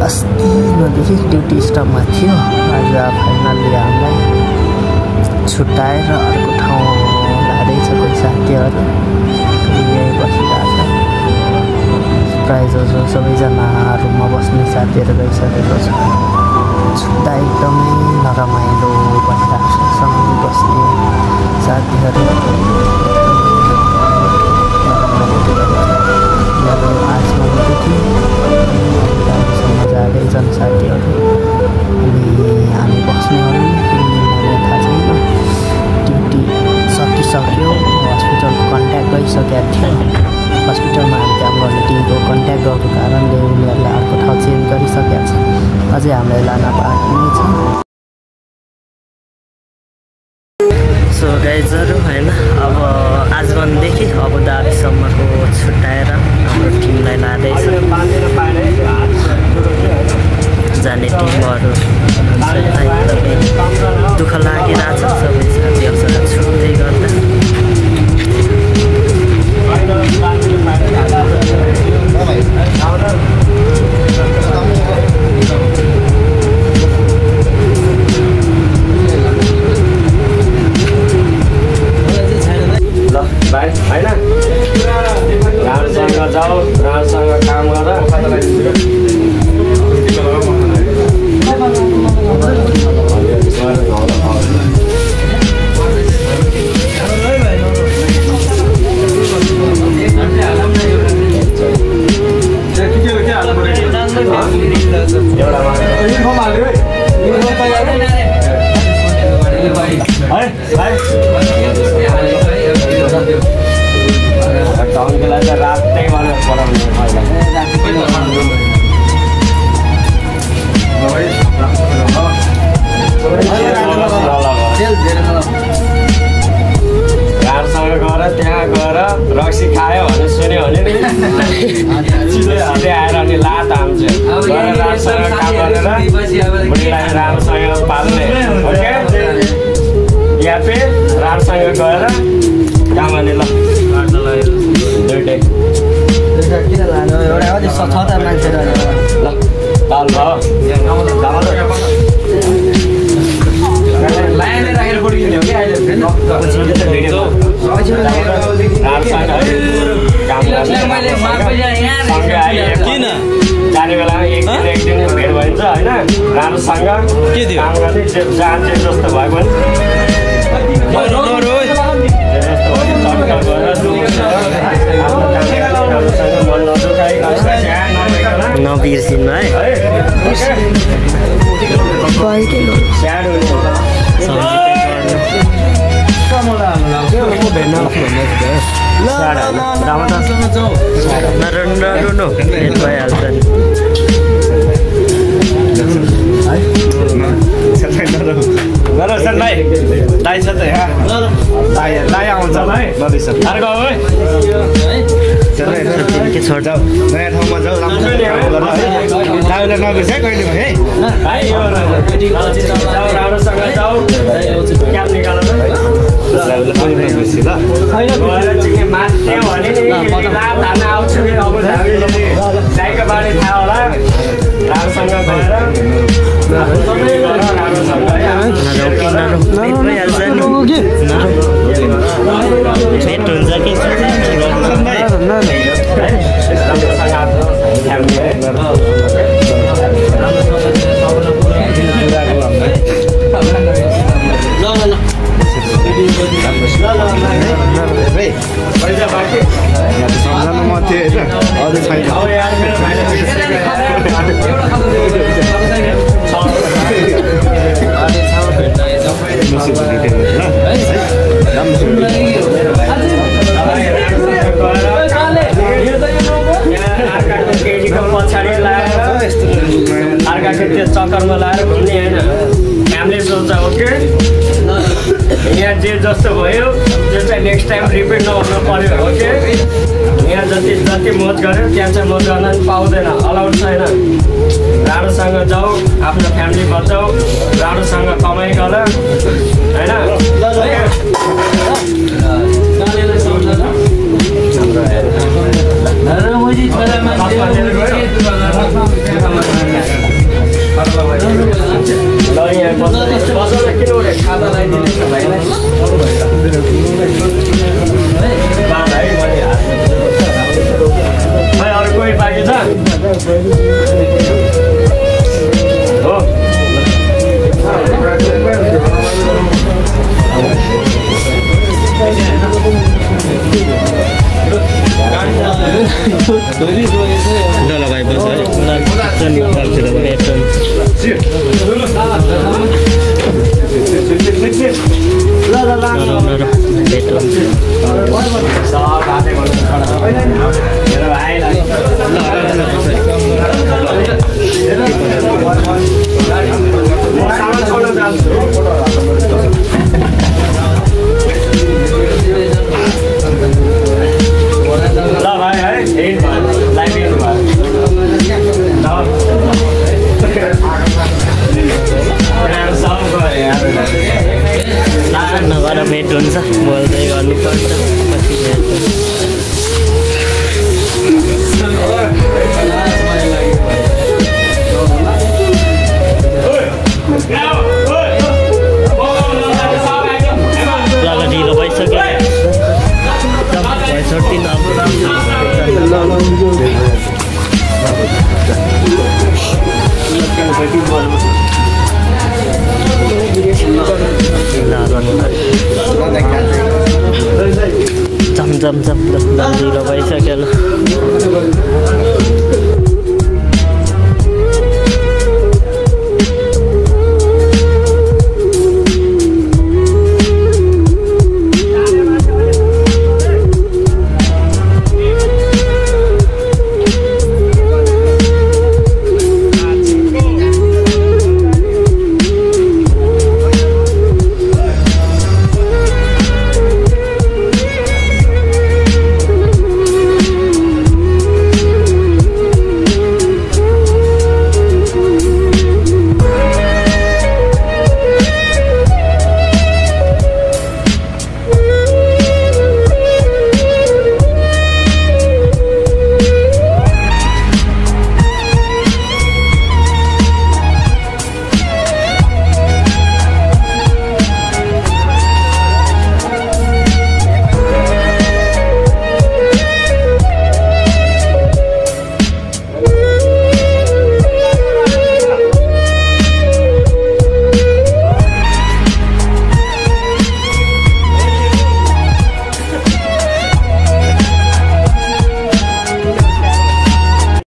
अस्ति नदेखि ड्युटी स्टपमा थियो। आज फाइनल्ली हामीलाई छुट्याएर अर्को ठाउँ लाँदैछ कोही साथीहरू। यहीँ बसिरहेको छ। प्रायः जसो सबैजना रुममा बस्ने साथीहरू गइसकेको छ। छुट्टा एकदमै नरमाइलो भइरहेको छ। सँगै बस्ने साथीहरू आजमा मात्रै थियो। जाँदैछन् साथीहरू अनि हामी बस्नेहरू 3 दिन थाहा छैन। ड्युटी सकिसक्यो। हस्पिटलको कन्ट्याक्ट गरिसकेका थियो। हस्पिटलमा हामी काम गर्ने टिमको कन्ट्याक्ट गरेको कारणले उनीहरूले अर्को ठाउँ चेन्ज गरिसकेका छन्। अझै हामीलाई लान बाँकी नै छ। सो गाइजहरू होइन, अब आजमनदेखि अबुधाबीसम्मको छुट्याएर हाम्रो टिमलाई लाँदैछ। जाने टिमहरू एकदमै दुःख लागिरहेछ। सबै साथीहरूसँग छुट्दै गर्दा भाइ होइन, राम्रोसँग जाऊ, राम्रोसँग काम गर। टाउनलाई चाहिँ रातै भनेर पढाउने राम्रोसँग गएर त्यहाँ गएर रक्सी खायो भने सुन्यो भने नि सिधै आएर अनि लात हान्छ। राम्रोसँग काम गरेर बुढीलाई राम्रोसँग पाल्ने या फेरि राम्रोसँग गएर काम गर्ने। ल दुइटै किन लानु? एउटा अझै छ त मान्छेहरू। ल ताल भयो लाइनले राखेर पढिदिने हो कि अहिले किन जाने बेलामा एक दिन भेट भइन्छ होइन। राम्रोसँग के थियो काम गर्ने जहाँ चाहिँ जस्तो भयो भने नबिर्सिनु है। भइहाल्छ नि। दाइ छ त यहाँ दाइ आउँछ है के छोड जाऊ, नयाँ ठाउँमा जाऊ। दाइले नबिर्स है कहिले है। राम्रोसँग जाऊ, क्याब निकाल आउँछु कि अब दाइको बारे थाहा होला। राम्रोसँग गएर पछाडि लगाएर अर्काको त्यो चक्करमा लगाएर घुम्ने होइन। फ्यामिली सोच्छ ओके यहाँ जे जस्तो भयो त्यो चाहिँ नेक्स्ट टाइम रिपिट नहुनु पर्यो। ओके यहाँ जति मोज गऱ्यो त्यहाँ चाहिँ मोज गर्न पनि पाउँदैन, अलाउड छैन। राम्रोसँग जाऊ, आफ्नो फ्यामिली बचाऊ, राम्रोसँग कमाइ गर होइन। अरू कोही बाँकी छ हो ल